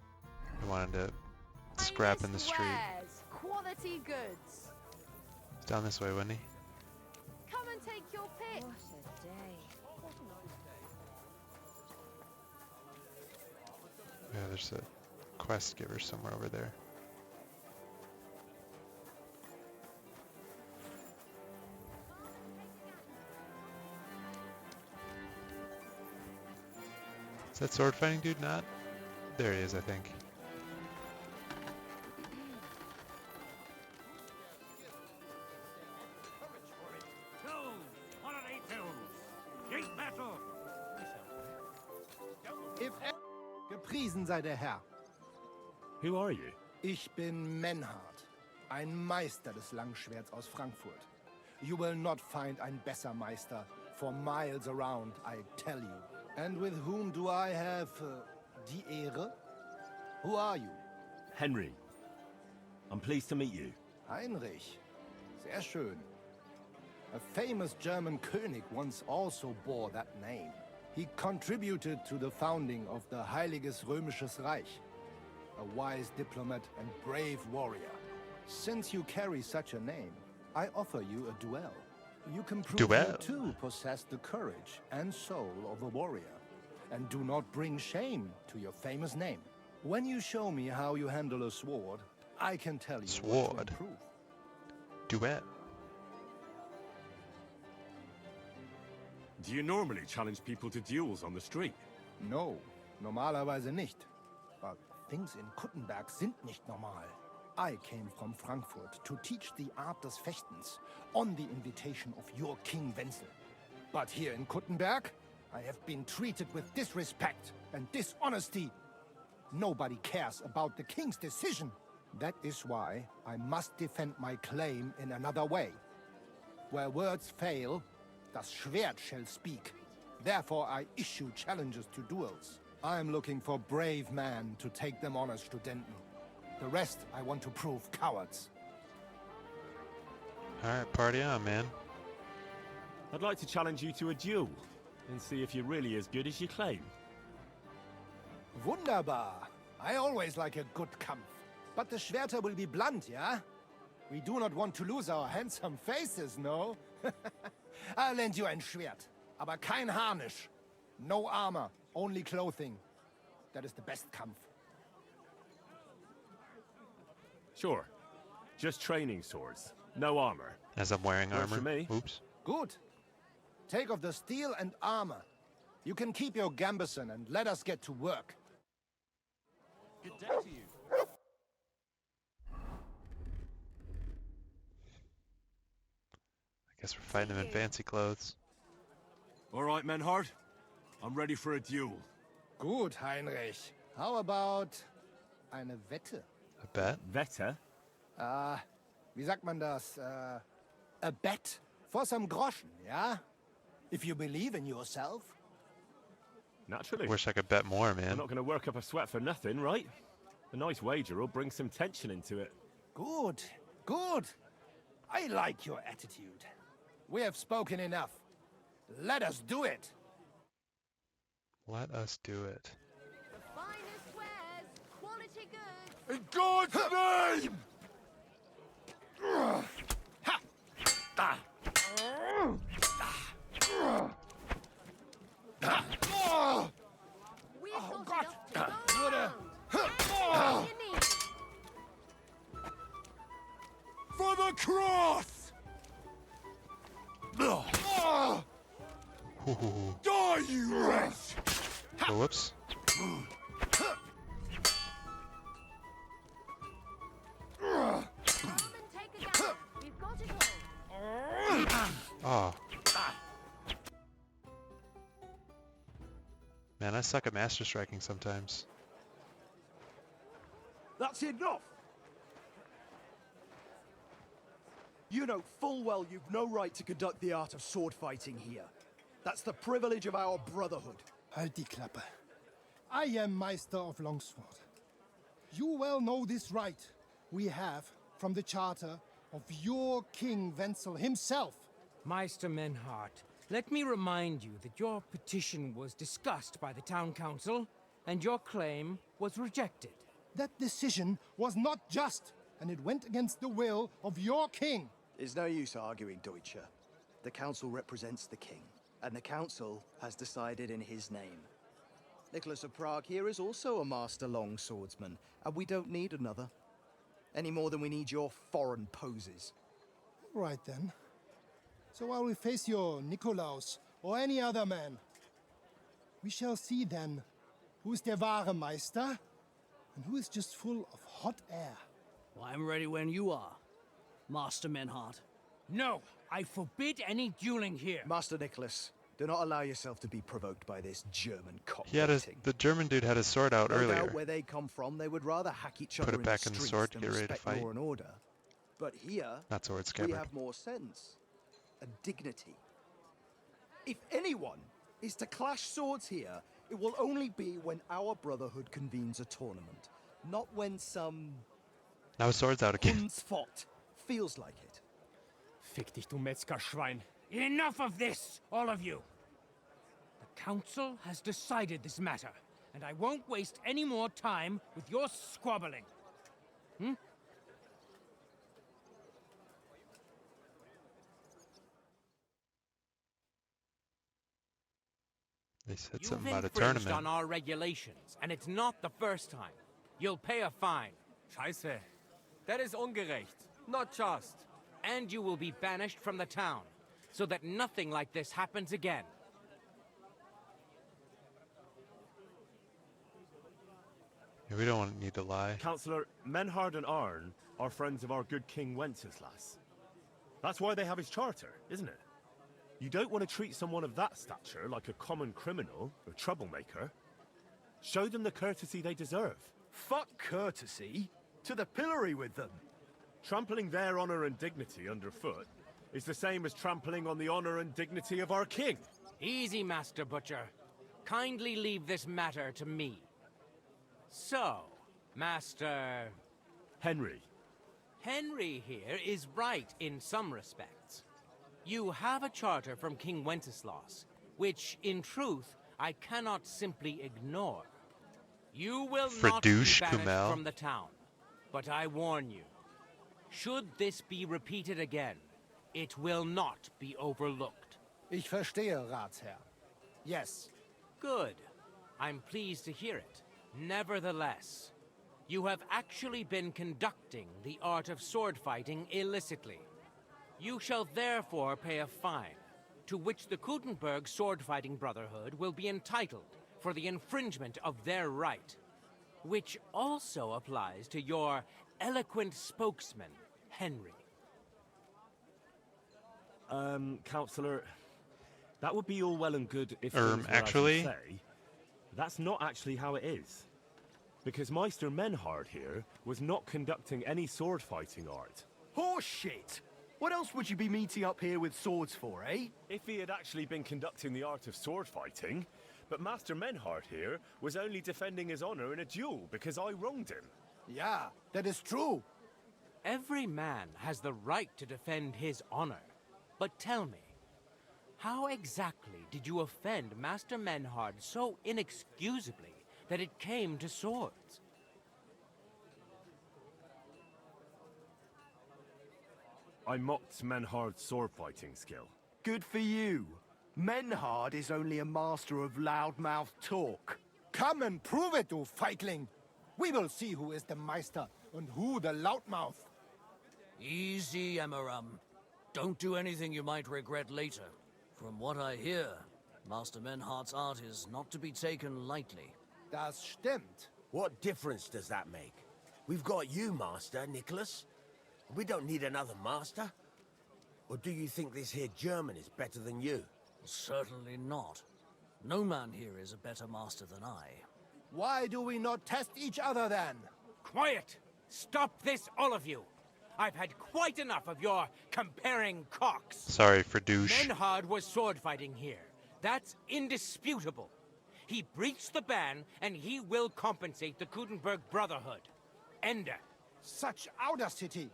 I wanted to scrap in the street. Wares, quality goods. It's down this way, wasn't he? Come and take your pick. What a day. Yeah, there's a quest giver somewhere over there. Is that sword fighting dude not? There he is, I think. If Gepriesen sei der Herr. Who are you? Ich bin Menhard, ein Meister des Langschwerts aus Frankfurt. You will not find ein besser Meister for miles around, I tell you. And with whom do I have die Ehre? Who are you? Henry. I'm pleased to meet you. Heinrich. Sehr schön. A famous German König once also bore that name. He contributed to the founding of the Heiliges Römisches Reich. A wise diplomat and brave warrior. Since you carry such a name, I offer you a duel. You can prove you too possess the courage and soul of a warrior. And do not bring shame to your famous name. When you show me how you handle a sword, I can tell you what to improve. Duet. Do you normally challenge people to duels on the street? No, normalerweise nicht. But things in Kuttenberg sind nicht normal. I came from Frankfurt to teach the art des Fechtens on the invitation of your King Wenzel. But here in Kuttenberg, I have been treated with disrespect and dishonesty. Nobody cares about the king's decision. That is why I must defend my claim in another way. Where words fail, das Schwert shall speak. Therefore I issue challenges to duels. I am looking for brave men to take them on as Studenten. The rest I want to prove cowards. Alright, party on, man. I'd like to challenge you to a duel and see if you're really as good as you claim. Wunderbar. I always like a good Kampf. But the Schwerter will be blunt, yeah? We do not want to lose our handsome faces, no? I'll lend you ein Schwert, aber kein Harnisch. No armor, only clothing. That is the best Kampf. Sure. Just training swords. No armor. As I'm wearing Works for armor. me. Oops. Good. Take off the steel and armor. You can keep your gambeson and let us get to work. Good day to you. I guess we're fighting him in fancy clothes. All right, Menhard. I'm ready for a duel. Gut, Heinrich. How about eine Wette? A bet? Wette? Wie sagt man das? A bet for some groschen, yeah? If you believe in yourself. Naturally. Wish I could bet more, I'm man. not going to work up a sweat for nothing, right? A nice wager will bring some tension into it. Good, good. I like your attitude. We have spoken enough. Let us do it. Let us do it. The finest wares, quality goods. In God's name! We've got enough to go around. Everything you need. For the cross! Ooh. Die, you wretch! Oh, whoops. Come and take a gander. We've got it all. Oh. Man, I suck at master striking sometimes. That's enough! You know full well you've no right to conduct the art of sword fighting here. That's the privilege of our brotherhood. Halt die Klappe. I am Meister of Longsword. You well know this right we have from the charter of your King Wenzel himself. Meister Menhart, let me remind you that your petition was discussed by the town council, and your claim was rejected. That decision was not just, and it went against the will of your king. It's no use arguing, Deutscher. The council represents the king, and the council has decided in his name. Nicholas of Prague here is also a master longswordsman, and we don't need another. Any more than we need your foreign poses. All right then. So I will face your Nikolaus or any other man. We shall see then who is der wahre Meister and who is just full of hot air. Well, I'm ready when you are, Master Menhart. No, I forbid any dueling here. Master Nicholas, do not allow yourself to be provoked by this German He had cockfighting. the German dude had his sword out No earlier. doubt where they come from, they would rather hack each Put other it back in in the the streets sword, than get ready to respect fight. law and order. But here, Not sword, we scabbard. have more sense and dignity. If anyone is to clash swords here, it will only be when our brotherhood convenes a tournament, not when some Now his sword's out again. Hundsfott feels like it. Fick dich, du Metzgerschwein. Enough of this, all of you. The council has decided this matter, and I won't waste any more time with your squabbling. They said You've something about a infringed tournament. on our regulations, and it's not the first time. You'll pay a fine. Scheiße. That is ungerecht. Not just. And you will be banished from the town, so that nothing like this happens again. Yeah, we don't need to lie. Councillor, Menhard and Arn are friends of our good King Wenceslas. That's why they have his charter, isn't it? You don't want to treat someone of that stature like a common criminal or troublemaker. Show them the courtesy they deserve. Fuck courtesy. To the pillory with them. Trampling their honor and dignity underfoot is the same as trampling on the honor and dignity of our king. Easy, Master Butcher. Kindly leave this matter to me. So, Master... Henry. Henry here is right in some respects. You have a charter from King Wenceslas, which, in truth, I cannot simply ignore. You will not be Fredouche banished Kumel. from the town, but I warn you, should this be repeated again, it will not be overlooked. Ich verstehe, Ratsherr. Yes. Good. I'm pleased to hear it. Nevertheless, you have actually been conducting the art of sword fighting illicitly. You shall therefore pay a fine, to which the Kutenberg Sword-Fighting Brotherhood will be entitled for the infringement of their right, which also applies to your eloquent spokesman, Henry. Counselor, that would be all well and good if things were actually, as you say. That's not actually how it is. Because Meister Menhard here was not conducting any sword fighting art. Horseshit! What else would you be meeting up here with swords for, eh? If he had actually been conducting the art of sword fighting, but Master Menhard here was only defending his honor in a duel because I wronged him. Yeah, that is true. Every man has the right to defend his honor. But tell me, how exactly did you offend Master Menhard so inexcusably that it came to swords? I mocked Menhard's sword fighting skill. Good for you. Menhard is only a master of loudmouth talk. Come and prove it, you feigling. We will see who is the Meister and who the loudmouth. Easy, Emmeram. Don't do anything you might regret later. From what I hear, Master Menhard's art is not to be taken lightly. Das stimmt. What difference does that make? We've got you, Master, Nicholas. We don't need another master. Or do you think this here German is better than you? Certainly not. No man here is a better master than I. Why do we not test each other then? Quiet! Stop this, all of you! I've had quite enough of your comparing cocks. Sorry for douche. Menhard was sword fighting here. That's indisputable. He breached the ban, and he will compensate the Kutenberg Brotherhood. Ende. Such audacity!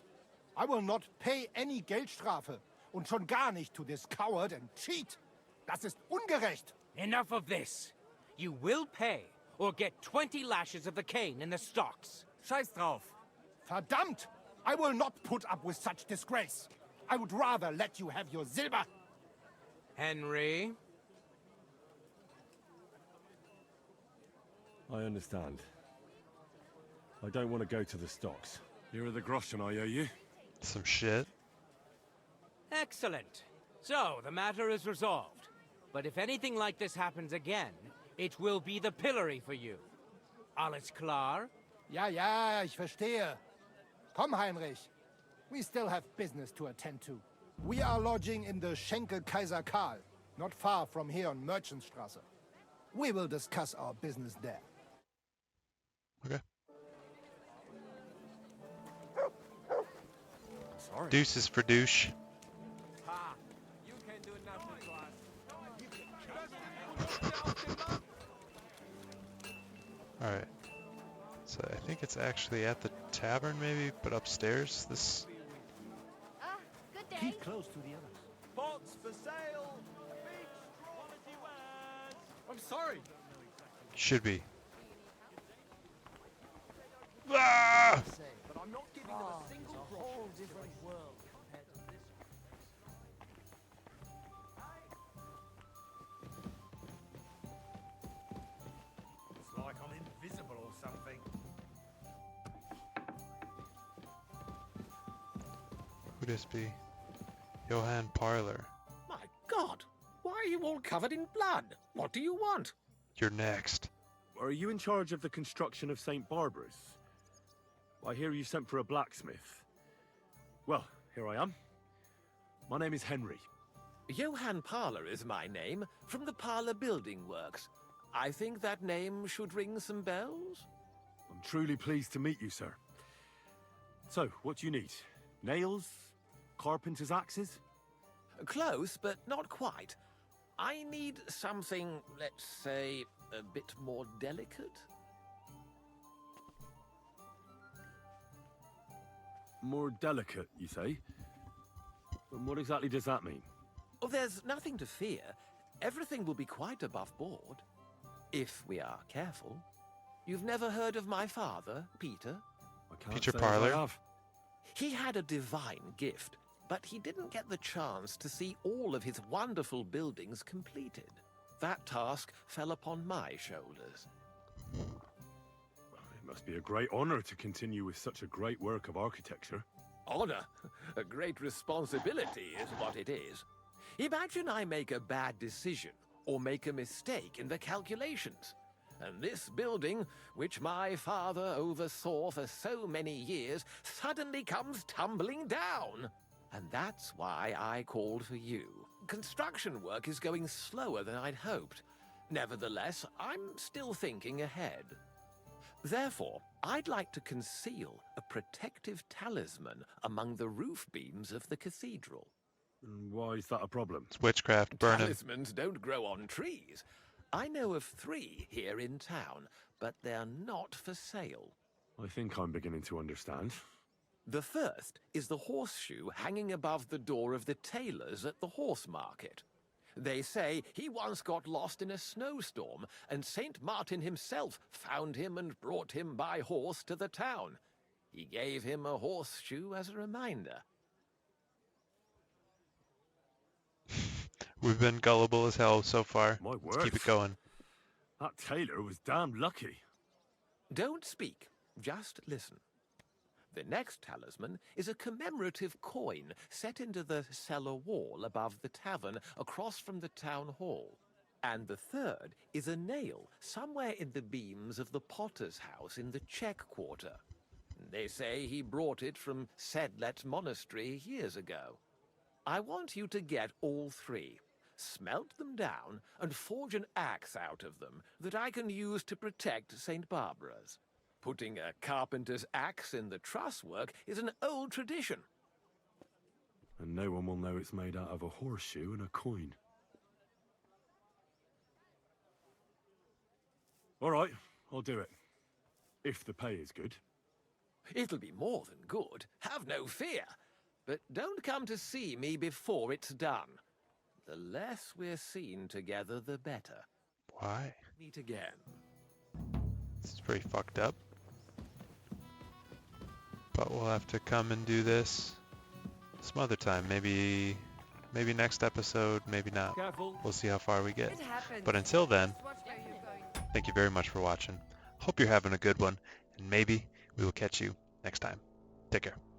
I will not pay any Geldstrafe. Und schon gar nicht to this coward and cheat. Das ist ungerecht. Enough of this. You will pay, or get 20 lashes of the cane in the stocks. Scheiß drauf. Verdammt! I will not put up with such disgrace. I would rather let you have your silber. Henry? I understand. I don't want to go to the stocks. Here are the groschen I owe you. Some shit. Excellent. So, the matter is resolved. But if anything like this happens again, it will be the pillory for you. Alles klar? Ja, ja, ich verstehe. Komm, Heinrich. We still have business to attend to. We are lodging in the Schenke Kaiser Karl, not far from here on Merchantstrasse. We will discuss our business there. Okay. Sorry. Deuces for douche. Ha! You can do nothing to us. Alright. So I think it's actually at the tavern maybe, but upstairs. This... Good day. Keep close to the others. Pots for sale. Big quality wares. I'm sorry. Should be. Ah! But I'm not giving them a single whole different world compared to this one. It's like I'm invisible or something. Who'd this be? Johann Parlor. My God! Why are you all covered in blood? What do you want? You're next. Are you in charge of the construction of St. Barbara's? I hear you sent for a blacksmith. Well, here I am. My name is Henry. Johann Parlor is my name, from the Parlor Building Works. I think that name should ring some bells? I'm truly pleased to meet you, sir. So, what do you need? Nails? Carpenter's axes? Close, but not quite. I need something, let's say, a bit more delicate. More delicate, you say? And what exactly does that mean? Oh, there's nothing to fear. Everything will be quite above board. If we are careful. You've never heard of my father, Peter? I can't Peter say Parlor? I have. He had a divine gift, but he didn't get the chance to see all of his wonderful buildings completed. That task fell upon my shoulders. It must be a great honor to continue with such a great work of architecture. Honor, a great responsibility is what it is. Imagine I make a bad decision or make a mistake in the calculations. And this building, which my father oversaw for so many years, suddenly comes tumbling down. And that's why I called for you. Construction work is going slower than I'd hoped. Nevertheless, I'm still thinking ahead. Therefore, I'd like to conceal a protective talisman among the roof beams of the cathedral. Why is that a problem? It's witchcraft, burn him. Talismans don't grow on trees. I know of 3 here in town, but they're not for sale. I think I'm beginning to understand. The first is the horseshoe hanging above the door of the tailors at the horse market. They say he once got lost in a snowstorm, and Saint Martin himself found him and brought him by horse to the town. He gave him a horseshoe as a reminder. We've been gullible as hell so far. My Let's word. keep it going. That tailor was damn lucky. Don't speak, just listen. The next talisman is a commemorative coin set into the cellar wall above the tavern across from the town hall. And the third is a nail somewhere in the beams of the potter's house in the Czech Quarter. They say he brought it from Sedlet Monastery years ago. I want you to get all 3, smelt them down, and forge an axe out of them that I can use to protect St. Barbara's. Putting a carpenter's axe in the truss work is an old tradition. And no one will know it's made out of a horseshoe and a coin. All right, I'll do it. If the pay is good. It'll be more than good, have no fear. But don't come to see me before it's done. The less we're seen together, the better. Why? Meet again. This is pretty fucked up. But we'll have to come and do this some other time. Maybe next episode, maybe not. Careful. We'll see how far we get. It happens. But until then, Just watch where you're going. thank you very much for watching. Hope you're having a good one, and maybe we will catch you next time. Take care.